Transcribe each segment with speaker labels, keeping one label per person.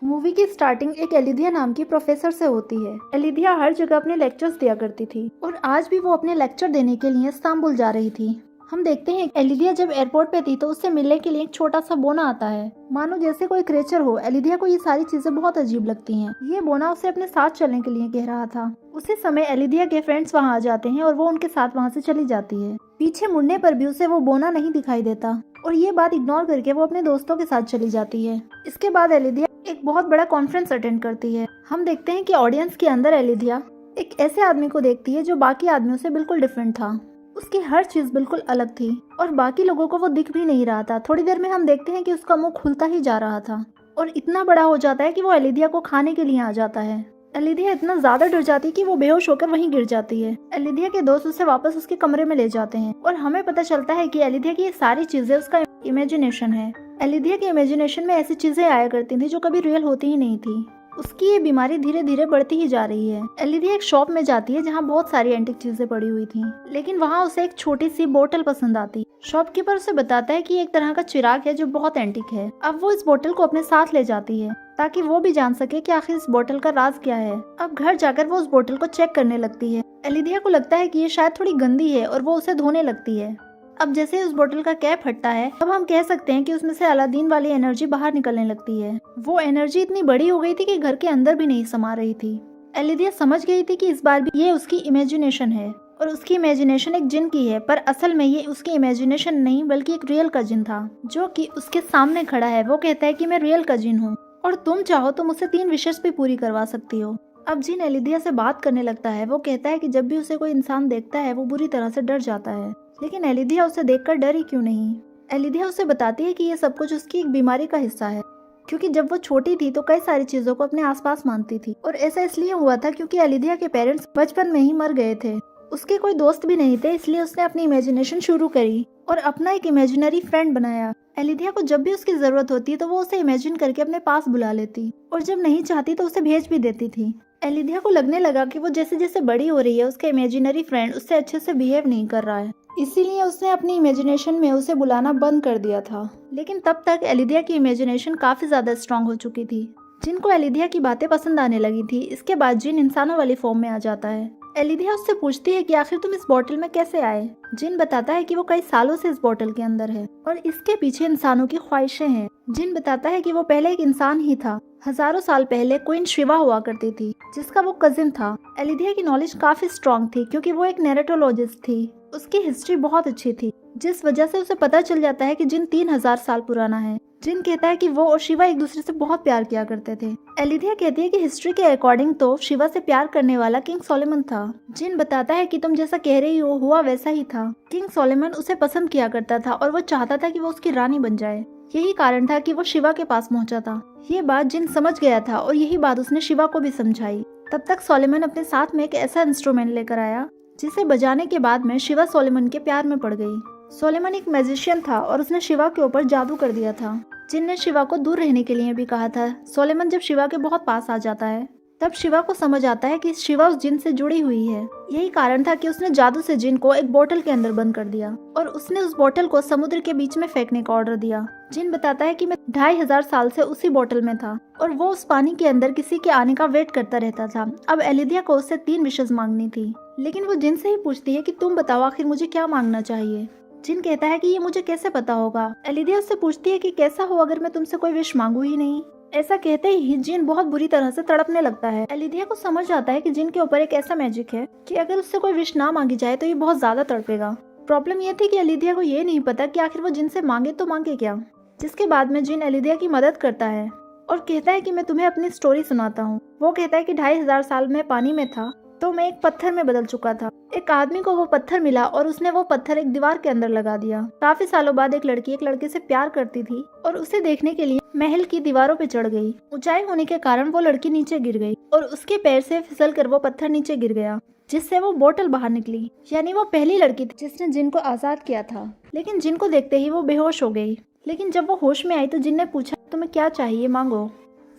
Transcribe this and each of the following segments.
Speaker 1: Movie की starting एक एलिदिया नाम की प्रोफेसर से होती है। एलिदिया हर जगह अपने लेक्चर्स दिया करती थी और आज भी वो अपने लेक्चर देने के लिए इस्तांबुल जा रही थी। हम देखते हैं एलिदिया जब एयरपोर्ट पे थी तो उससे मिलने के लिए एक छोटा सा बोना आता है, मानो जैसे कोई क्रेचर हो। एलिदिया को ये सारी चीजें बहुत अजीब लगती हैं। ये बोना उसे अपने साथ चलने के लिए कह रहा था। उसी समय एलिदिया के फ्रेंड्स वहाँ आ जाते हैं और वो उनके साथ वहाँ से चली जाती है। पीछे मुड़ने पर भी उसे वो बोना नहीं दिखाई देता और ये बात इग्नोर करके वो अपने दोस्तों के साथ चली जाती है। इसके बाद एलिदिया एक बहुत बड़ा कॉन्फ्रेंस अटेंड करती है। हम देखते हैं कि ऑडियंस के अंदर एलिदिया एक ऐसे आदमी को देखती है जो बाकी आदमियों से बिल्कुल डिफरेंट था। उसकी हर चीज बिल्कुल अलग थी और बाकी लोगों को वो दिख भी नहीं रहा था। थोड़ी देर में हम देखते हैं कि उसका मुंह खुलता ही जा रहा था और इतना बड़ा हो जाता है कि वो एलिदिया को खाने के लिए आ जाता है। एलिदिया इतना ज्यादा डर जाती है कि वो बेहोश होकर वहीं गिर जाती है। एलिदिया के दोस्त उसे वापस उसके कमरे में ले जाते हैं और हमें पता चलता है कि एलिदिया की ये सारी चीजें उसका इमेजिनेशन है। एलिदिया के इमेजिनेशन में ऐसी चीजें आया करती थी जो कभी रियल होती ही नहीं थी। उसकी ये बीमारी धीरे धीरे बढ़ती ही जा रही है। एलिदिया एक शॉप में जाती है जहाँ बहुत सारी एंटिक चीजें पड़ी हुई थी, लेकिन वहाँ उसे एक छोटी सी बोतल पसंद आती। शॉपकीपर उसे बताता है कि एक तरह का चिराग है जो बहुत एंटिक है। अब वो इस बोतल को अपने साथ ले जाती है ताकि वो भी जान सके कि आखिर इस बोतल का राज क्या है। अब घर जाकर वो उस बोतल को चेक करने लगती है। एलिदिया को लगता है कि ये शायद थोड़ी गंदी है और वो उसे धोने लगती है। अब जैसे उस बोतल का कैप हटता है, अब हम कह सकते हैं कि उसमें से अलादीन वाली एनर्जी बाहर निकलने लगती है। वो एनर्जी इतनी बड़ी हो गई थी कि घर के अंदर भी नहीं समा रही थी। एलिदिया समझ गई थी कि इस बार भी ये उसकी इमेजिनेशन है और उसकी इमेजिनेशन एक जिन की है, पर असल में ये उसकी इमेजिनेशन नहीं बल्कि एक रियल का जिन था जो कि उसके सामने खड़ा है। वो कहता है कि मैं रियल का जिन हूँ और तुम चाहो तो मुझसे 3 विशेष भी पूरी करवा सकती हो। अब जिन एलिदिया से बात करने लगता है। वो कहता है कि जब भी उसे कोई इंसान देखता है वो बुरी तरह से डर जाता है, लेकिन एलिदिया उसे देखकर डरी क्यों नहीं। एलिदिया उसे बताती है कि ये सब कुछ उसकी एक बीमारी का हिस्सा है, क्योंकि जब वो छोटी थी तो कई सारी चीजों को अपने आसपास मानती थी और ऐसा इसलिए हुआ था क्योंकि एलिदिया के पेरेंट्स बचपन में ही मर गए थे। उसके कोई दोस्त भी नहीं थे, इसलिए उसने अपनी इमेजिनेशन शुरू करी और अपना एक इमेजिनरी फ्रेंड बनाया। एलिदिया को जब भी उसकी जरूरत होती तो वो उसे इमेजिन करके अपने पास बुला लेती और जब नहीं चाहती तो उसे भेज भी देती थी। एलिदिया को लगने लगा कि वो जैसे जैसे बड़ी हो रही है उसका इमेजिनरी फ्रेंड उससे अच्छे से बिहेव नहीं कर रहा है, इसीलिए उसने अपनी इमेजिनेशन में उसे बुलाना बंद कर दिया था। लेकिन तब तक एलिदिया की इमेजिनेशन काफी ज्यादा स्ट्रांग हो चुकी थी। जिनको एलिदिया की बातें पसंद आने लगी थी। इसके बाद जिन इंसानों वाली फॉर्म में आ जाता है। एलिदिया उससे पूछती है कि आखिर तुम इस बोतल में कैसे आए। जिन बताता है कि वो कई सालों से इस बोतल के अंदर है और इसके पीछे इंसानों की ख्वाहिशें हैं। जिन बताता है कि वो पहले एक इंसान ही था। हजारों साल पहले क्वीन शिवा हुआ करती थी जिसका वो कजिन था। एलिदिया की नॉलेज काफी स्ट्रांग थी क्योंकि वो एक नेरेटोलॉजिस्ट थी। उसकी हिस्ट्री बहुत अच्छी थी, जिस वजह से उसे पता चल जाता है कि जिन 3000 साल पुराना है। जिन कहता है कि वो और शिवा एक दूसरे से बहुत प्यार किया करते थे। एलिदिया कहती है कि हिस्ट्री के अकॉर्डिंग तो शिवा से प्यार करने वाला किंग सोलोमन था। जिन बताता है कि तुम जैसा कह रही हो हुआ वैसा ही था। किंग सोलोमन उसे पसंद किया करता था और वो चाहता था कि वो उसकी रानी बन जाए। यही कारण था कि वो शिवा के पास पहुंचा था। ये बात जिन समझ गया था और यही बात उसने शिवा को भी समझाई। तब तक सोलोमन अपने साथ में एक ऐसा इंस्ट्रूमेंट लेकर आया जिसे बजाने के बाद में शिवा सोलोमन के प्यार में पड़ गई। सोलोमन एक मैजिशियन था और उसने शिवा के ऊपर जादू कर दिया था। जिन ने शिवा को दूर रहने के लिए भी कहा था। सोलोमन जब शिवा के बहुत पास आ जाता है तब शिवा को समझ आता है कि शिवा उस जिन से जुड़ी हुई है। यही कारण था कि उसने जादू से जिन को एक बोतल के अंदर बंद कर दिया और उसने उस बोतल को समुद्र के बीच में फेंकने का ऑर्डर दिया। जिन बताता है कि मैं 2500 साल से उसी बोतल में था और वो उस पानी के अंदर किसी के आने का वेट करता रहता था। अब एलिदिया को उससे 3 विशेष मांगनी थी, लेकिन वो जिन से ही पूछती है कि तुम बताओ आखिर मुझे क्या मांगना चाहिए। जिन कहता है कि ये मुझे कैसे पता होगा। एलिदिया उससे पूछती है कि कैसा हो अगर मैं तुमसे कोई विश मांगू ही नहीं। ऐसा कहते ही जिन बहुत बुरी तरह से तड़पने लगता है। एलिदिया को समझ आता है कि जिन के ऊपर एक ऐसा मैजिक है कि अगर उससे कोई विश ना मांगी जाए तो ये बहुत ज्यादा तड़पेगा। प्रॉब्लम ये थी कि एलिदिया को ये नहीं पता कि आखिर वो जिन से मांगे तो मांगे क्या। जिसके बाद में जिन एलिदिया की मदद करता है और कहता है कि मैं तुम्हें अपनी स्टोरी सुनाता हूँ। वो कहता है कि 2500 साल में पानी में था तो मैं एक पत्थर में बदल चुका था। एक आदमी को वो पत्थर मिला और उसने वो पत्थर एक दीवार के अंदर लगा दिया। काफी सालों बाद एक लड़की एक लड़के से प्यार करती थी और उसे देखने के लिए महल की दीवारों पे चढ़ गई। ऊंचाई होने के कारण वो लड़की नीचे गिर गई और उसके पैर से फिसल कर वो पत्थर नीचे गिर गया, जिससे वो बोतल बाहर निकली। यानी वो पहली लड़की थी जिसने जिन को आजाद किया था। लेकिन जिन को देखते ही वो बेहोश हो गई। लेकिन जब वो होश में आई तो जिन ने पूछा तुम्हें क्या चाहिए मांगो।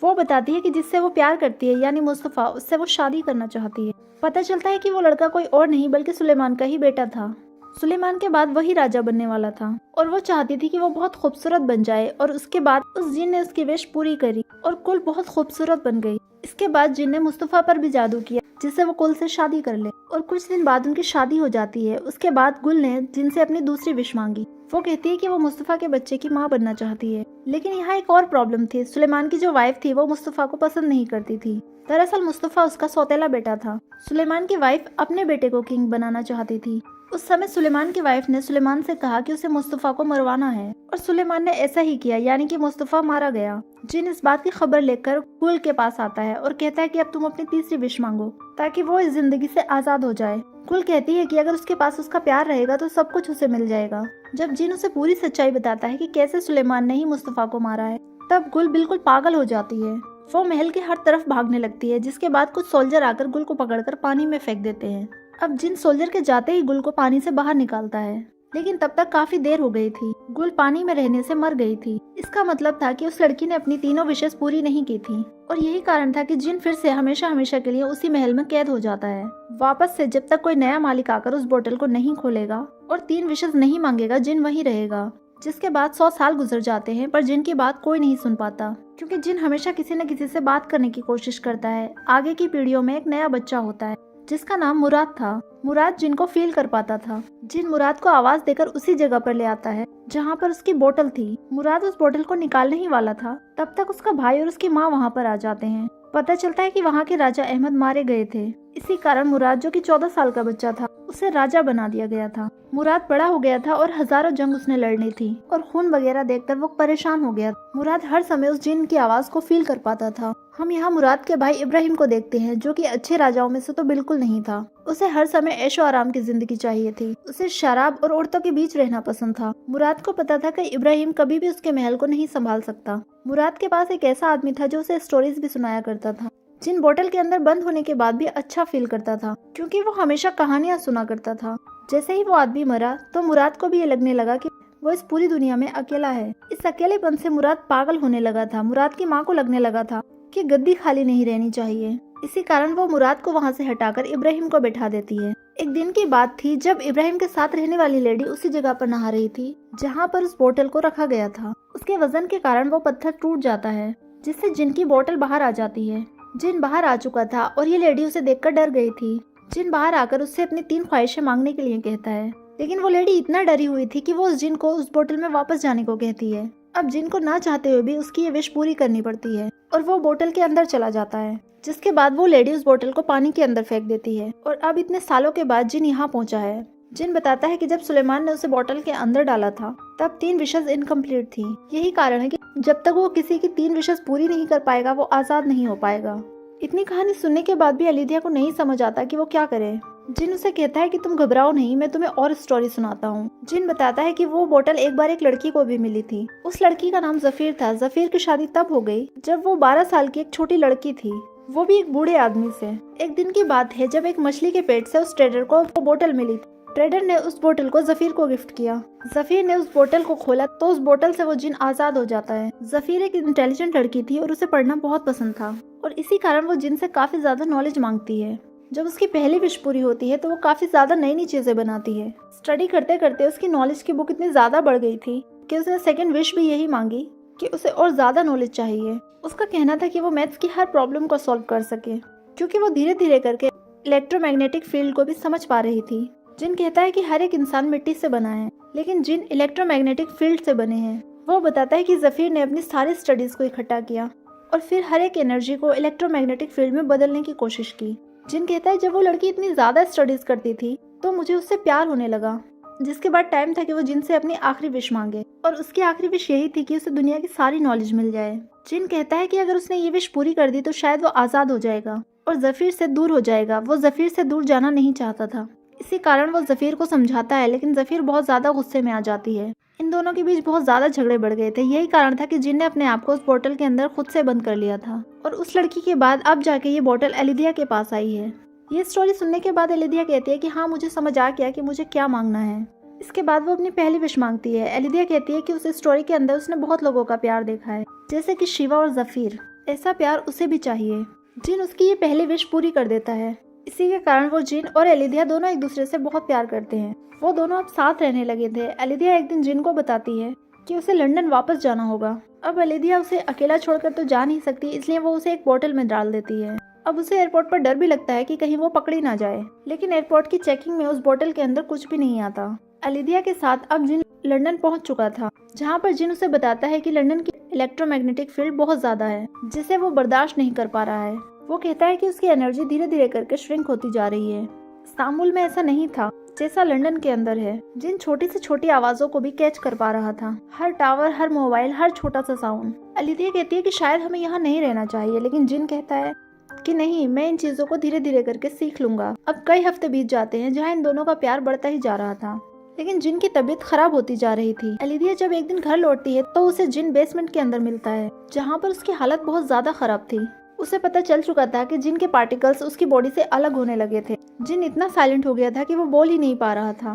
Speaker 1: वो बताती है कि जिससे वो प्यार करती है यानी मुस्तफा, उससे वो शादी करना चाहती है। पता चलता है कि वो लड़का कोई और नहीं बल्कि सुलेमान का ही बेटा था। सुलेमान के बाद वही राजा बनने वाला था और वो चाहती थी कि वो बहुत खूबसूरत बन जाए और उसके बाद उस जिन ने उसकी विश पूरी करी और कुल बहुत खूबसूरत बन गई। इसके बाद जिन ने मुस्तफा पर भी जादू किया जिससे वो कुल से शादी कर ले और कुछ दिन बाद उनकी शादी हो जाती है। उसके बाद गुल ने जिन से अपनी दूसरी विश मांगी। वो कहती है कि वो मुस्तफा के बच्चे की माँ बनना चाहती है, लेकिन यहाँ एक और प्रॉब्लम थी। सुलेमान की जो वाइफ थी वो मुस्तफा को पसंद नहीं करती थी। दरअसल मुस्तफा उसका सौतेला बेटा था। सुलेमान की वाइफ अपने बेटे को किंग बनाना चाहती थी। उस समय सुलेमान की वाइफ ने सुलेमान से कहा कि उसे मुस्तफा को मरवाना है और सुलेमान ने ऐसा ही किया, यानी कि मुस्तफा मारा गया। जिन इस बात की खबर लेकर गुल के पास आता है और कहता है कि अब तुम अपनी तीसरी विश मांगो ताकि वो इस जिंदगी से आजाद हो जाए। गुल कहती है कि अगर उसके पास उसका प्यार रहेगा तो सब कुछ उसे मिल जाएगा। जब जिन उसे पूरी सच्चाई बताता है कि कैसे सुलेमान ने ही मुस्तफा को मारा है, तब गुल बिल्कुल पागल हो जाती है। वो महल के हर तरफ भागने लगती है, जिसके बाद कुछ सोल्जर आकर गुल को पकड़कर पानी में फेंक देते हैं। अब जिन सोल्जर के जाते ही गुल को पानी से बाहर निकालता है, लेकिन तब तक काफी देर हो गई थी। गुल पानी में रहने से मर गई थी। इसका मतलब था कि उस लड़की ने अपनी तीनों विशेष पूरी नहीं की थी और यही कारण था कि जिन फिर से हमेशा हमेशा के लिए उसी महल में कैद हो जाता है। वापस से जब तक कोई नया मालिक आकर उस बोतल को नहीं खोलेगा और 3 विशेष नहीं मांगेगा, जिन वहीं रहेगा। जिसके बाद 100 साल गुजर जाते हैं, पर जिन की बात कोई नहीं सुन पाता, क्योंकि जिन हमेशा किसी न किसी से बात करने की कोशिश करता है। आगे की पीढ़ियों में एक नया बच्चा होता है जिसका नाम मुराद था। मुराद जिन को फील कर पाता था। जिन मुराद को आवाज देकर उसी जगह पर ले आता है जहाँ पर उसकी बोतल थी। मुराद उस बोतल को निकालने ही वाला था, तब तक उसका भाई और उसकी माँ वहाँ पर आ जाते हैं। पता चलता है कि वहाँ के राजा अहमद मारे गए थे। इसी कारण मुराद, जो कि 14 साल का बच्चा था, उसे राजा बना दिया गया था। मुराद बड़ा हो गया था और हजारों जंग उसने लड़नी थी और खून वगैरह देखकर वो परेशान हो गया। मुराद हर समय उस जिन की आवाज को फील कर पाता था। हम यहाँ मुराद के भाई इब्राहिम को देखते हैं, जो कि अच्छे राजाओं में से तो बिल्कुल नहीं था। उसे हर समय ऐशो आराम की जिंदगी चाहिए थी। उसे शराब और औरतों के बीच रहना पसंद था। मुराद को पता था कि इब्राहिम कभी भी उसके महल को नहीं संभाल सकता। मुराद के पास एक ऐसा आदमी था जो उसे स्टोरीज भी सुनाया करता था। जिन बोतल के अंदर बंद होने के बाद भी अच्छा फील करता था, क्योंकि वो हमेशा कहानियां सुना करता था। जैसे ही वो आदमी मरा तो मुराद को भी ये लगने लगा कि वो इस पूरी दुनिया में अकेला है। इस अकेलेपन से मुराद पागल होने लगा था। मुराद की माँ को लगने लगा था कि गद्दी खाली नहीं रहनी चाहिए। इसी कारण वो मुराद को वहाँ से हटाकर इब्राहिम को बैठा देती है। एक दिन की बात थी जब इब्राहिम के साथ रहने वाली लेडी उसी जगह पर नहा रही थी जहाँ पर उस बोतल को रखा गया था। उसके वजन के कारण वो पत्थर टूट जाता है, जिससे जिन की बोतल बाहर आ जाती है। जिन बाहर आ चुका था और ये लेडी उसे देखकर डर गई थी। जिन बाहर आकर उससे अपनी 3 ख्वाहिशें मांगने के लिए कहता है, लेकिन वो लेडी इतना डरी हुई थी कि वो उस जिन को उस बोतल में वापस जाने को कहती है। अब जिन को ना चाहते हुए भी उसकी ये विश पूरी करनी पड़ती है और वो बोतल के अंदर चला जाता है। जिसके बाद वो लेडी उस बोतल को पानी के अंदर फेंक देती है और अब इतने सालों के बाद जिन यहाँ पहुँचा है। जिन बताता है कि जब सुलेमान ने उसे बोतल के अंदर डाला था तब 3 विशेष इनकम्प्लीट थी। यही कारण है कि जब तक वो किसी की 3 विशेष पूरी नहीं कर पाएगा वो आजाद नहीं हो पाएगा। इतनी कहानी सुनने के बाद भी अलीदिया को नहीं समझ आता कि वो क्या करे। जिन उसे कहता है कि तुम घबराओ नहीं, मैं तुम्हें और स्टोरी सुनाता हूँ। जिन बताता है कि वो बोतल एक बार एक लड़की को भी मिली थी। उस लड़की का नाम जफीर था। जफीर की शादी तब हो गई जब वो 12 साल की एक छोटी लड़की थी, वो भी एक बूढ़े आदमी से। एक दिन की बात है जब एक मछली के पेट से उस ट्रेडर को वो बोतल मिली। ट्रेडर ने उस बोतल को जफीर को गिफ्ट किया। जफीर ने उस बोतल को खोला तो उस बोतल से वो जिन आजाद हो जाता है। जफीर एक इंटेलिजेंट लड़की थी और उसे पढ़ना बहुत पसंद था और इसी कारण वो जिन से काफी ज्यादा नॉलेज मांगती है। जब उसकी पहली विश पूरी होती है तो वो काफी ज्यादा नई नई चीजें बनाती है। स्टडी करते करते उसकी नॉलेज की बुक इतनी ज्यादा बढ़ गई थी कि उसने सेकंड विश भी यही मांगी कि उसे और ज्यादा नॉलेज चाहिए। उसका कहना था कि वो मैथ्स की हर प्रॉब्लम को सॉल्व कर सके, क्योंकि वो धीरे धीरे करके इलेक्ट्रोमैग्नेटिक फील्ड को भी समझ पा रही थी। जिन कहता है कि हर एक इंसान मिट्टी से बना है, लेकिन जिन इलेक्ट्रोमैग्नेटिक फील्ड से बने हैं। वो बताता है कि जफीर ने अपनी सारी स्टडीज को इकट्ठा किया और फिर हर एक एनर्जी को इलेक्ट्रोमैग्नेटिक फील्ड में बदलने की कोशिश की। जिन कहता है जब वो लड़की इतनी ज्यादा स्टडीज करती थी तो मुझे उससे प्यार होने लगा। जिसके बाद टाइम था कि वो जिन से अपनी आखिरी विश मांगे और उसकी आखिरी विश यही थी कि उसे दुनिया की सारी नॉलेज मिल जाए। जिन कहता है कि अगर उसने ये विश पूरी कर दी तो शायद वो आजाद हो जाएगा और जफीर से दूर हो जाएगा। वो जफीर से दूर जाना नहीं चाहता था, इसी कारण वो जफीर को समझाता है, लेकिन जफीर बहुत ज्यादा गुस्से में आ जाती है। इन दोनों के बीच बहुत ज्यादा झगड़े बढ़ गए थे। यही कारण था कि जिन ने अपने आप को उस बोतल के अंदर खुद से बंद कर लिया था और उस लड़की के बाद अब जाके ये बोतल अलीदिया के पास आई है। ये स्टोरी सुनने के बाद अलीदिया कहती है कि हाँ, मुझे समझ आ गया कि मुझे क्या मांगना है। इसके बाद वो अपनी पहली विश मांगती है। अलीदिया कहती है कि उस स्टोरी के अंदर उसने बहुत लोगों का प्यार देखा है, जैसे कि शिवा और जफीर। ऐसा प्यार उसे भी चाहिए। जिन उसकी ये पहली विश पूरी कर देता है। इसी के कारण वो जिन और एलिदिया दोनों एक दूसरे से बहुत प्यार करते हैं। वो दोनों अब साथ रहने लगे थे। एलिदिया एक दिन जिन को बताती है कि उसे लंदन वापस जाना होगा। अब एलिदिया उसे अकेला छोड़कर तो जा नहीं सकती, इसलिए वो उसे एक बोतल में डाल देती है। अब उसे एयरपोर्ट पर डर भी लगता है कि कहीं वो पकड़ी ना जाए, लेकिन एयरपोर्ट की चेकिंग में उस बोतल के अंदर कुछ भी नहीं आता। एलिदिया के साथ अब जिन लंदन पहुंच चुका था, जहां पर जिन उसे बताता है कि लंदन की इलेक्ट्रोमैग्नेटिक फील्ड बहुत ज्यादा है, जिसे वो बर्दाश्त नहीं कर पा रहा है। वो कहता है कि उसकी एनर्जी धीरे धीरे करके श्रिंक होती जा रही है। इस्तांबुल में ऐसा नहीं था जैसा लंदन के अंदर है। जिन छोटी से छोटी आवाजों को भी कैच कर पा रहा था, हर टावर, हर मोबाइल, हर छोटा सा साउंड। एलिदिया कहती है कि शायद हमें यहाँ नहीं रहना चाहिए, लेकिन जिन कहता है कि नहीं, मैं इन चीजों को धीरे धीरे करके सीख लूंगा। अब कई हफ्ते बीत जाते हैं जहाँ इन दोनों का प्यार बढ़ता ही जा रहा था, लेकिन जिन की तबीयत खराब होती जा रही थी। एलिदिया जब एक दिन घर लौटती है तो उसे जिन बेसमेंट के अंदर मिलता है, जहाँ पर उसकी हालत बहुत ज्यादा खराब थी। उसे पता चल चुका था कि जिन के पार्टिकल्स उसकी बॉडी से अलग होने लगे थे। जिन इतना साइलेंट हो गया था कि वो बोल ही नहीं पा रहा था।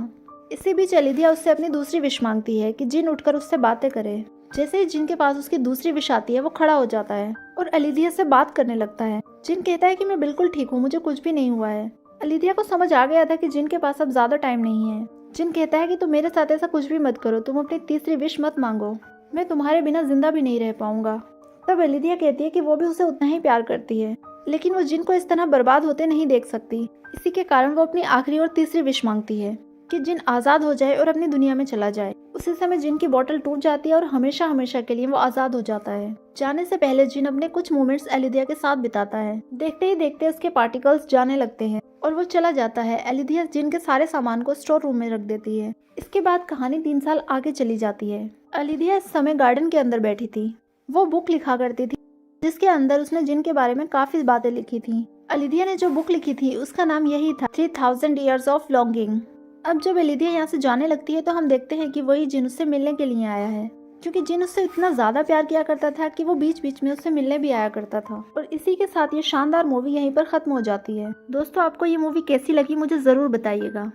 Speaker 1: इसी बीच एलिदिया उससे अपनी दूसरी विश मांगती है कि जिन उठकर उससे बातें करे। जैसे ही जिन के पास उसकी दूसरी विश आती है, वो खड़ा हो जाता है और एलिदिया से बात करने लगता है। जिन कहता है कि मैं बिल्कुल ठीक हूँ, मुझे कुछ भी नहीं हुआ है। एलिदिया को समझ आ गया था कि जिन के पास अब ज्यादा टाइम नहीं है। जिन कहता है कि तुम मेरे साथ ऐसा कुछ भी मत करो, तुम अपनी तीसरी विश मत मांगो, मैं तुम्हारे बिना जिंदा भी नहीं रह पाऊंगा। तब एलिदिया कहती है कि वो भी उसे उतना ही प्यार करती है, लेकिन वो जिन को इस तरह बर्बाद होते नहीं देख सकती। इसी के कारण वो अपनी आखिरी और तीसरी विश मांगती है कि जिन आजाद हो जाए और अपनी दुनिया में चला जाए। उसी समय जिन की बोतल टूट जाती है और हमेशा हमेशा के लिए वो आजाद हो जाता है। जाने से पहले जिन अपने कुछ मोमेंट्स एलिदिया के साथ बिताता है। देखते ही देखते उसके पार्टिकल्स जाने लगते हैं और वो चला जाता है। एलिदिया जिन के सारे सामान को स्टोर रूम में रख देती है। इसके बाद कहानी 3 साल आगे चली जाती है। एलिदिया इस समय गार्डन के अंदर बैठी थी। वो बुक लिखा करती थी, जिसके अंदर उसने जिन के बारे में काफी बातें लिखी थी। एलिदिया ने जो बुक लिखी थी उसका नाम यही था, 3000 Years of Longing। अब जब एलिदिया यहाँ से जाने लगती है तो हम देखते हैं कि वही जिन उससे मिलने के लिए आया है, क्योंकि जिन उससे इतना ज्यादा प्यार किया करता था कि वो बीच बीच में उससे मिलने भी आया करता था। और इसी के साथ ये शानदार मूवी यहीं पर खत्म हो जाती है। दोस्तों, आपको ये मूवी कैसी लगी मुझे जरूर बताइएगा।